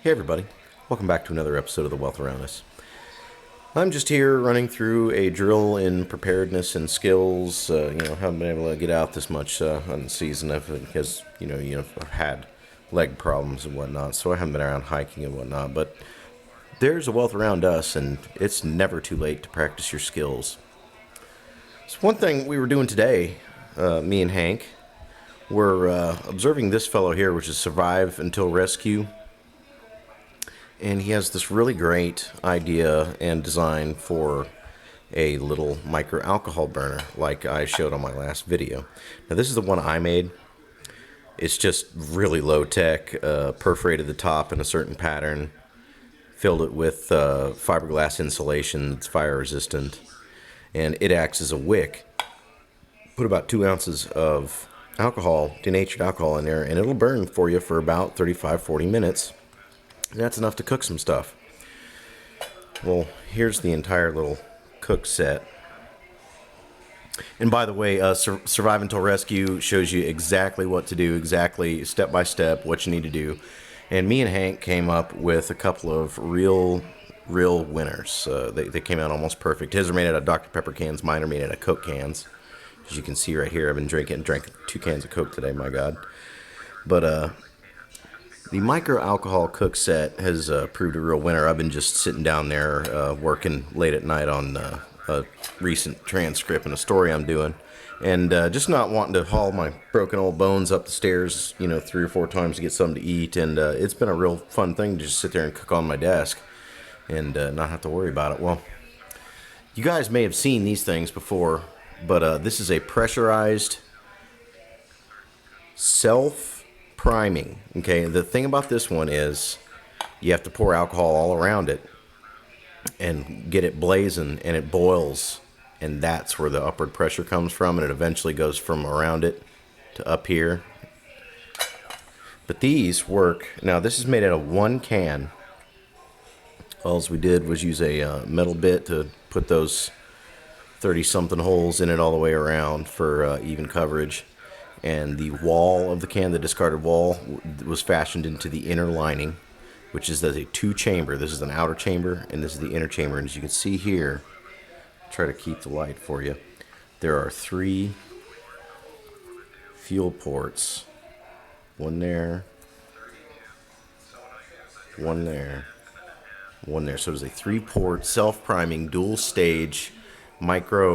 Hey everybody, welcome back to another episode of The Wealth Around Us. I'm just here running through a drill in preparedness and skills. Haven't been able to get out this much on the season because I've had leg problems and whatnot, so I haven't been around hiking and whatnot. But there's a wealth around us, and it's never too late to practice your skills. So one thing we were doing today, me and Hank, were observing this fellow here, which is Survive Until Rescue. And he has this really great idea and design for a little micro alcohol burner like I showed on my last video. Now this is the one I made. It's just really low tech, perforated the top in a certain pattern, filled it with fiberglass insulation that's fire resistant, and it acts as a wick. Put about 2 ounces of alcohol, denatured alcohol in there, and it'll burn for you for about 35-40 minutes. And that's enough to cook some stuff. Well, here's the entire little cook set. And by the way, Survive Until Rescue shows you exactly what to do, exactly step by step what you need to do. And me and Hank came up with a couple of real winners. They came out almost perfect. His are made out of Dr. Pepper cans, mine are made out of Coke cans. As you can see right here, I've been drank 2 cans of Coke today, my God. But the micro alcohol cook set has proved a real winner. I've been just sitting down there working late at night on a recent transcript and a story I'm doing, and just not wanting to haul my broken old bones up the stairs, 3 or 4 times to get something to eat. And it's been a real fun thing to just sit there and cook on my desk and not have to worry about it. Well, you guys may have seen these things before, but this is a pressurized self-priming. Okay, the thing about this one is you have to pour alcohol all around it and get it blazing, and it boils, and that's where the upward pressure comes from, and it eventually goes from around it to up here. But these work. Now this is made out of 1 can. All we did was use a metal bit to put those 30 something holes in it all the way around for even coverage. And the wall of the can, the discarded wall, was fashioned into the inner lining, which is a 2-chamber. This is an outer chamber, and this is the inner chamber. And as you can see here, try to keep the light for you, there are 3 fuel ports. 1 there, 1 there, 1 there. So there's a 3-port, self-priming, dual-stage, micro,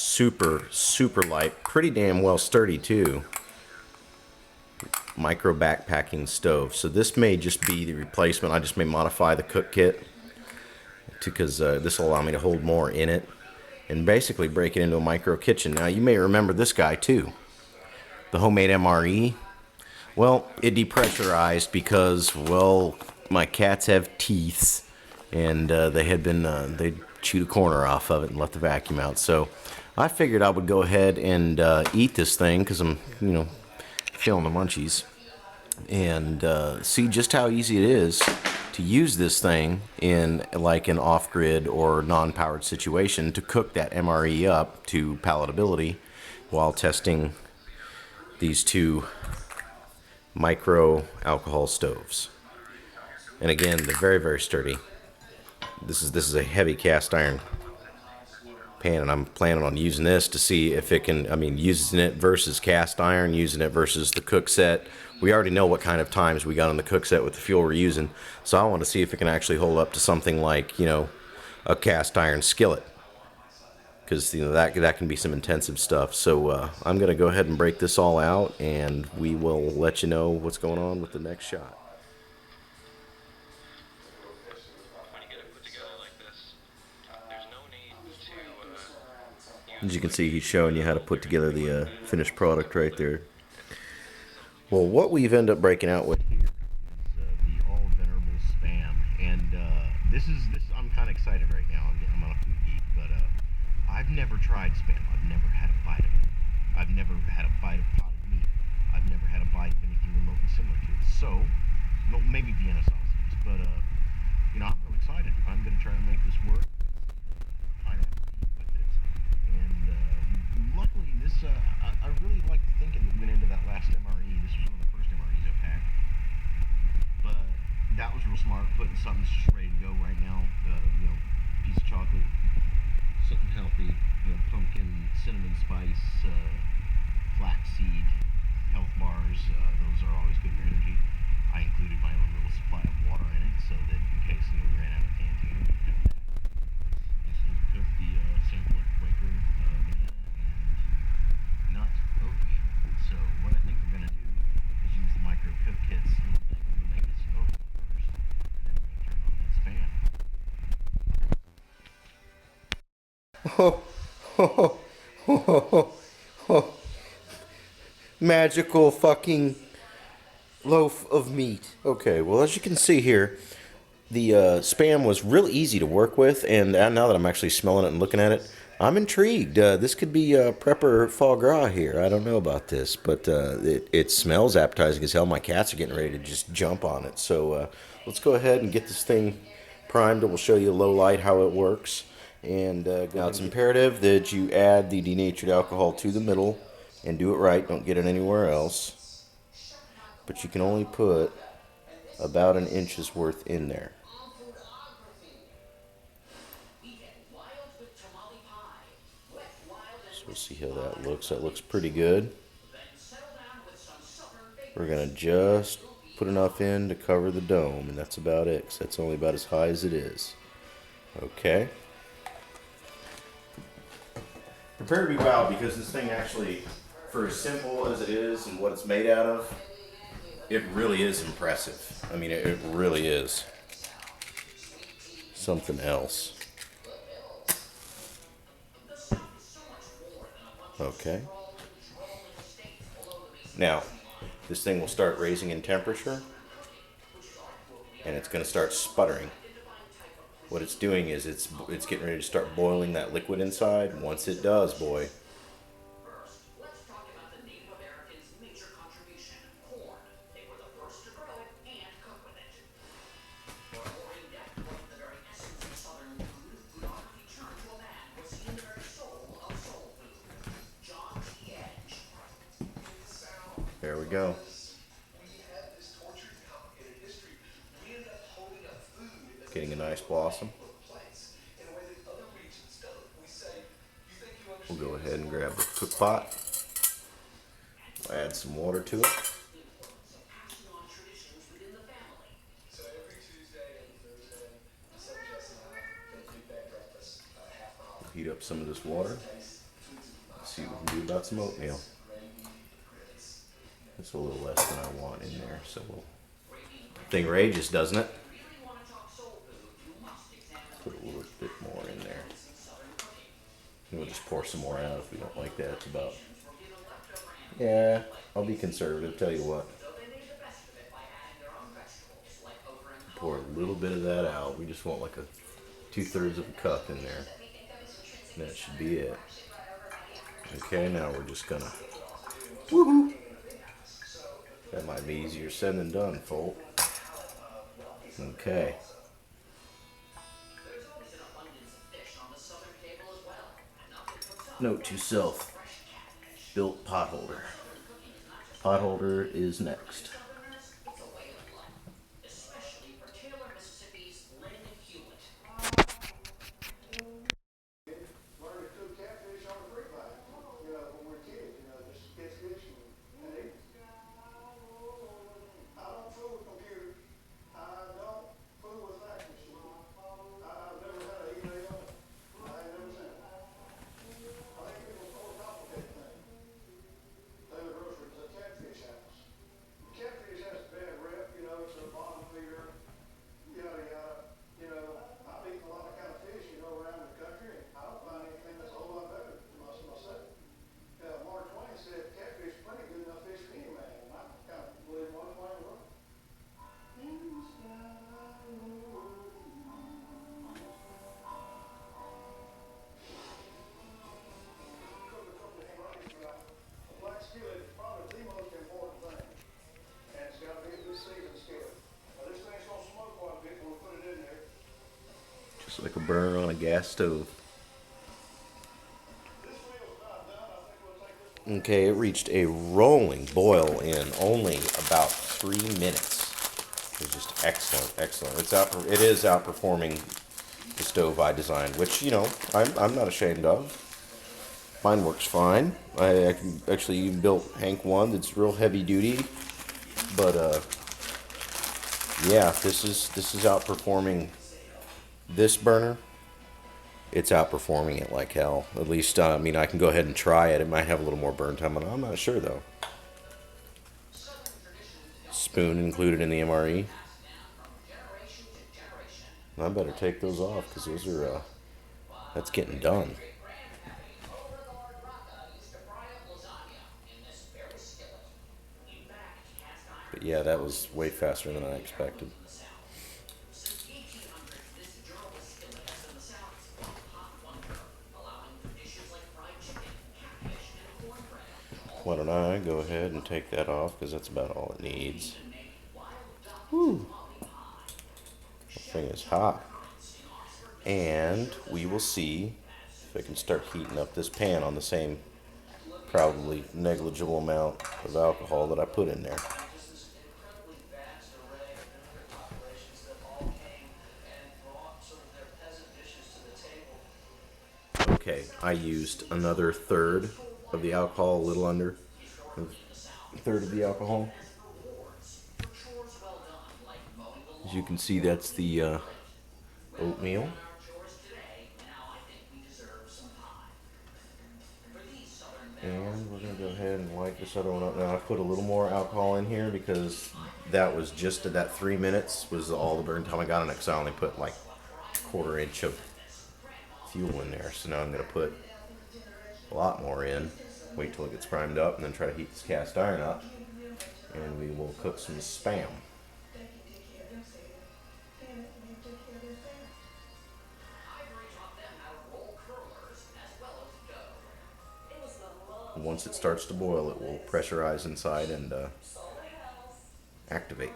super light, pretty damn well sturdy too, micro backpacking stove. So this may just be the replacement. I just may modify the cook kit because this will allow me to hold more in it and basically break it into a micro kitchen. Now you may remember this guy too, the homemade M.R.E. Well, it depressurized because, well, my cats have teeth, and they chewed a corner off of it and let the vacuum out. So I figured I would go ahead and eat this thing because I'm, feeling the munchies, and see just how easy it is to use this thing in like an off-grid or non-powered situation to cook that M.R.E. up to palatability while testing these 2 micro alcohol stoves. And again, they're very sturdy. This is a heavy cast iron pan, and I'm planning on using this to see if it can, using it versus cast iron, using it versus the cook set. We already know what kind of times we got on the cook set with the fuel we're using, so I want to see if it can actually hold up to something like, a cast iron skillet, because that can be some intensive stuff. So I'm going to go ahead and break this all out, and we will let you know what's going on with the next shot. As you can see, he's showing you how to put together the finished product right there. Well, what we've ended up breaking out with here is the all-venerable Spam, and this I'm kind of excited right now. I'm on a food geek, but I've never tried Spam. I've never had a bite of it. I've never had a bite of potted meat. I've never had a bite of anything remotely similar to it. So, maybe Vienna sausage, but I'm real excited. I'm going to try to make this work. Luckily, I really liked the thinking that went into that last M.R.E. This was one of the first M.R.Es I've had. But putting something that's just ready to go right now. Piece of chocolate, something healthy. Pumpkin, cinnamon spice, flaxseed, health bars. Those are always good for energy. I included my own little supply of water in it so that in case we ran out of canteen, we could have that. Just cook the sample of Quaker banana and nut oatmeal. So what I think we're going to do is use the micro cook kits and thing. We're going to make this oatmeal first, and then we're going to turn on that span. Oh, oh, oh, oh, magical fucking loaf of meat. Okay, well, as you can see here, the Spam was real easy to work with, and now that I'm actually smelling it and looking at it, I'm intrigued. This could be prepper foie gras here. I don't know about this, but it smells appetizing as hell. My cats are getting ready to just jump on it. So let's go ahead and get this thing primed, and we'll show you low light how it works. And now it's imperative that you add the denatured alcohol to the middle and do it right. Don't get it anywhere else. But you can only put about an inch's worth in there. So we'll see how that looks. That looks pretty good. We're going to just put enough in to cover the dome, and that's about it, because that's only about as high as it is. Okay. Prepare to be wowed, because this thing actually, for as simple as it is and what it's made out of, it really is impressive. I mean, it really is something else. Okay. Now, this thing will start raising in temperature, and it's going to start sputtering. What it's doing is it's getting ready to start boiling that liquid inside. Once it does, boy. Let's talk about the Native Americans' major contribution, corn. They were the first to grow it and cook with it. For a more in-depth look at the very essence of Southern food, geography turned to a man who has seen the very soul of soul food. John T. Edge. There we go. Getting a nice blossom. We'll go ahead and grab the cook pot. We'll add some water to it. We'll heat up some of this water. Let's see what we can do about some oatmeal. It's a little less than I want in there, so thing rages, doesn't it? Put a little bit more in there. And we'll just pour some more out if we don't like that. It's about, yeah, I'll be conservative, tell you what. Pour a little bit of that out. We just want like a 2/3 of a cup in there. And that should be it. Okay, now we're just gonna, woohoo! That might be easier said than done, folk. Okay. Note to self, built potholder. Potholder is next. Just like a burner on a gas stove. Okay, it reached a rolling boil in only about 3 minutes. It's just excellent, excellent. It is outperforming the stove I designed, which I'm not ashamed of. Mine works fine. I actually even built Hank one that's real heavy duty, but yeah, this is outperforming this burner. It's outperforming it like hell. At least, I can go ahead and try it. It might have a little more burn time, but I'm not sure though. Spoon included in the M.R.E. I better take those off because those are that's getting done. But yeah, that was way faster than I expected. Why don't I go ahead and take that off because that's about all it needs. Whew. The thing is hot. And we will see if I can start heating up this pan on the same probably negligible amount of alcohol that I put in there. Okay, I used another third of the alcohol, a little under a third of the alcohol. As you can see, that's the oatmeal. And we're going to go ahead and light this other one up. Now I put a little more alcohol in here because that was just at that 3 minutes was all the burn time I got on it, because I only put like a quarter inch of fuel in there. So now I'm going to put a lot more in. Wait till it gets primed up and then try to heat this cast iron up. And we will cook some Spam. Once it starts to boil, it will pressurize inside and activate.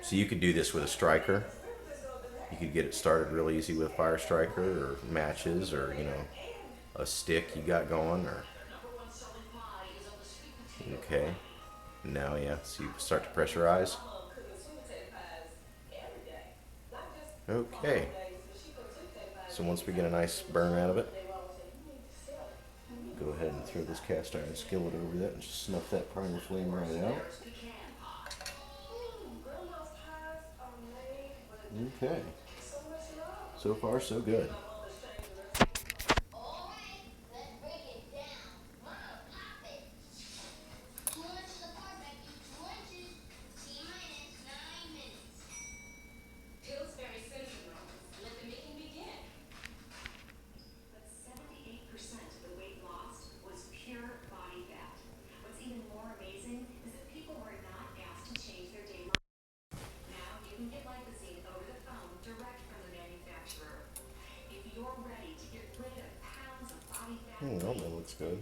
So you could do this with a striker. You could get it started real easy with a fire striker or matches or, a stick you got going. Or okay. Now, yeah, so you start to pressurize. Okay. So once we get a nice burn out of it, go ahead and throw this cast iron skillet over that and just snuff that primer flame right out. Okay. So far, so good. Well, that looks good.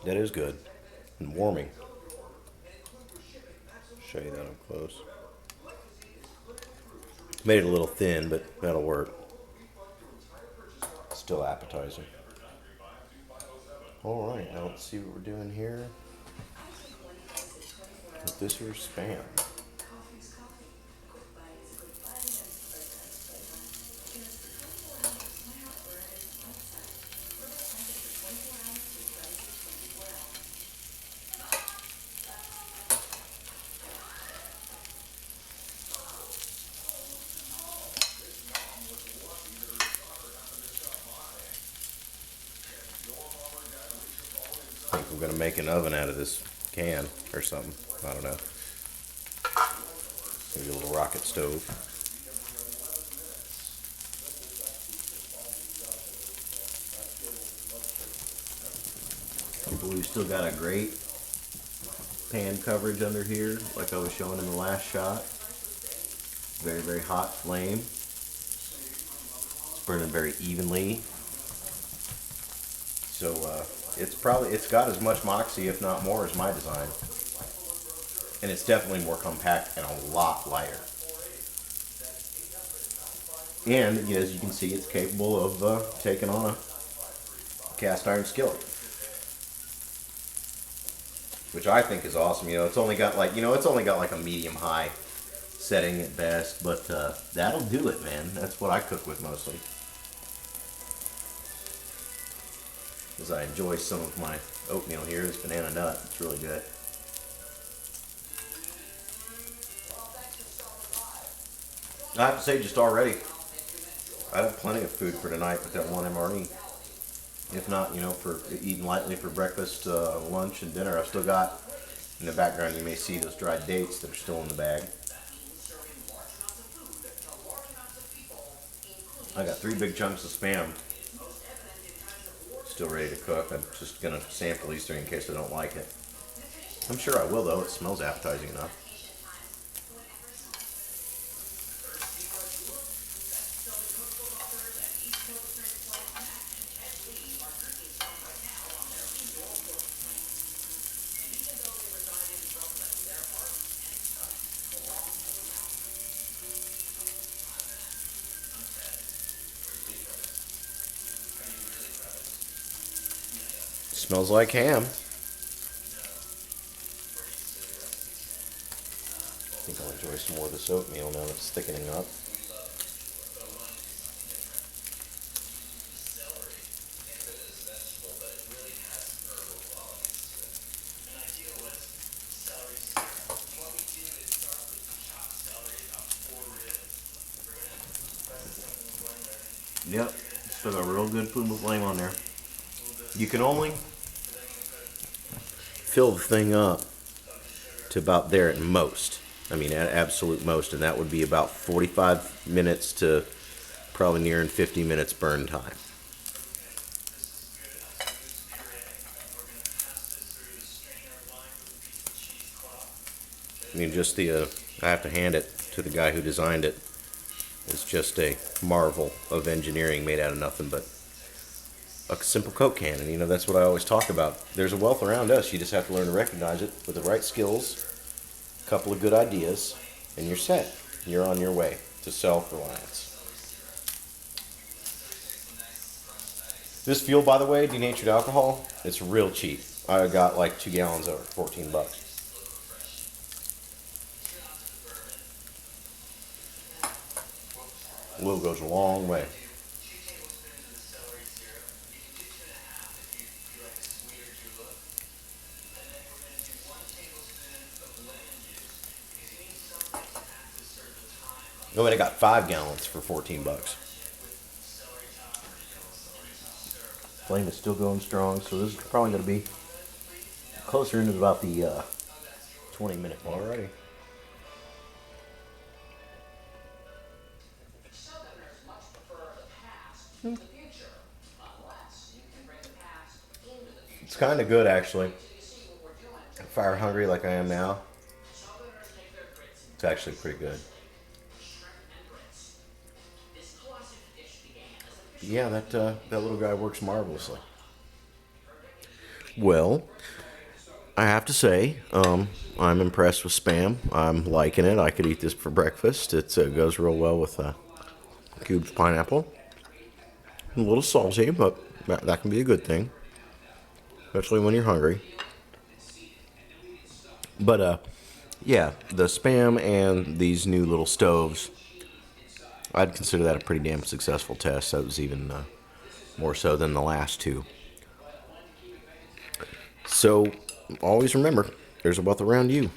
That is good. And warming. Show you that up close. Made it a little thin, but that'll work. Still appetizing. Alright, now let's see what we're doing here. With this here Spam. I think we're going to make an oven out of this can or something. I don't know. Maybe a little rocket stove. We've still got a great pan coverage under here, like I was showing in the last shot. Very, very hot flame. It's burning very evenly. So it's got as much moxie, if not more, as my design. And it's definitely more compact and a lot lighter. And as you can see, it's capable of taking on a cast iron skillet, which I think is awesome. It's only got like a medium high setting at best, but that'll do it, man. That's what I cook with mostly, as I enjoy some of my oatmeal here. This banana nut, it's really good. I have to say, just already, I have plenty of food for tonight with that one M.R.E. If not, for eating lightly for breakfast, lunch, and dinner. I've still got, in the background, you may see those dried dates that are still in the bag. I got 3 big chunks of Spam still ready to cook. I'm just going to sample these 3 in case I don't like it. I'm sure I will, though. It smells appetizing enough. Smells like ham. I think I'll enjoy some more of this oatmeal now that it's thickening up. Yep, still got a real good food with flame on there. You can only fill the thing up to about there at most. I mean, at absolute most, and that would be about 45 minutes to probably nearing 50 minutes burn time. I mean, just I have to hand it to the guy who designed it. It's just a marvel of engineering made out of nothing but a simple Coke can. And that's what I always talk about. There's a wealth around us. You just have to learn to recognize it with the right skills, a couple of good ideas, and you're set. You're on your way to self-reliance. This fuel, by the way, denatured alcohol, it's real cheap. I got like 2 gallons of it for $14. A little goes a long way. Oh, and I got 5 gallons for $14. Flame is still going strong, so this is probably going to be closer into about the 20-minute mark. Alrighty. Southerners much prefer the past to the future, unless you can bring the past into the future. It's kind of good, actually. So you see what we're doing. Fire hungry like I am now, Southerners take their grits and it's actually pretty good. shrimp and grits. This classic dish began as a fish. Yeah, that little guy works marvelously. Well, I have to say, I'm impressed with Spam. I'm liking it. I could eat this for breakfast. It goes real well with cubed pineapple. A little salty, but that can be a good thing, especially when you're hungry. But yeah, the Spam and these new little stoves, I'd consider that a pretty damn successful test. That was even more so than the last 2. So always remember, there's a wealth around you.